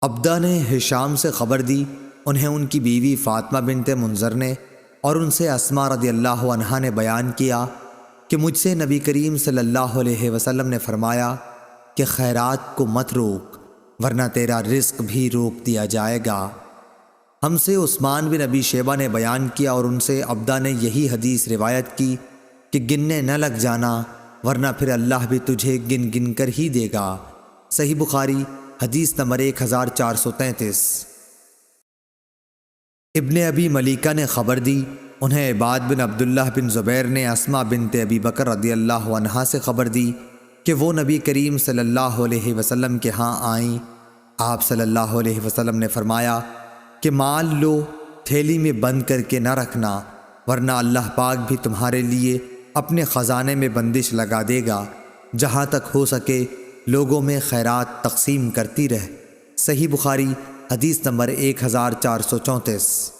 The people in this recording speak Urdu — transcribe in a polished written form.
عبدہ نے ہشام سے خبر دی، انہیں ان کی بیوی فاطمہ بنت منذر نے اور ان سے اسماء رضی اللہ عنہا نے بیان کیا کہ مجھ سے نبی کریم صلی اللہ علیہ وسلم نے فرمایا کہ خیرات کو مت روک ورنہ تیرا رزق بھی روک دیا جائے گا۔ ہم سے عثمان بن ابی شیبہ نے بیان کیا اور ان سے عبدہ نے یہی حدیث روایت کی کہ گننے نہ لگ جانا ورنہ پھر اللہ بھی تجھے گن گن کر ہی دے گا۔ صحیح بخاری حدیث نمبر 1433۔ ابن ابی ملیکہ نے خبر دی، انہیں عباد بن عبداللہ بن زبیر نے اسماء بنت ابی بکر رضی اللہ عنہا سے خبر دی کہ وہ نبی کریم صلی اللہ علیہ وسلم کے ہاں آئیں۔ آپ صلی اللہ علیہ وسلم نے فرمایا کہ مال لو، تھیلی میں بند کر کے نہ رکھنا ورنہ اللہ پاک بھی تمہارے لیے اپنے خزانے میں بندش لگا دے گا، جہاں تک ہو سکے لوگوں میں خیرات تقسیم کرتی رہ۔ صحیح بخاری حدیث نمبر 1434۔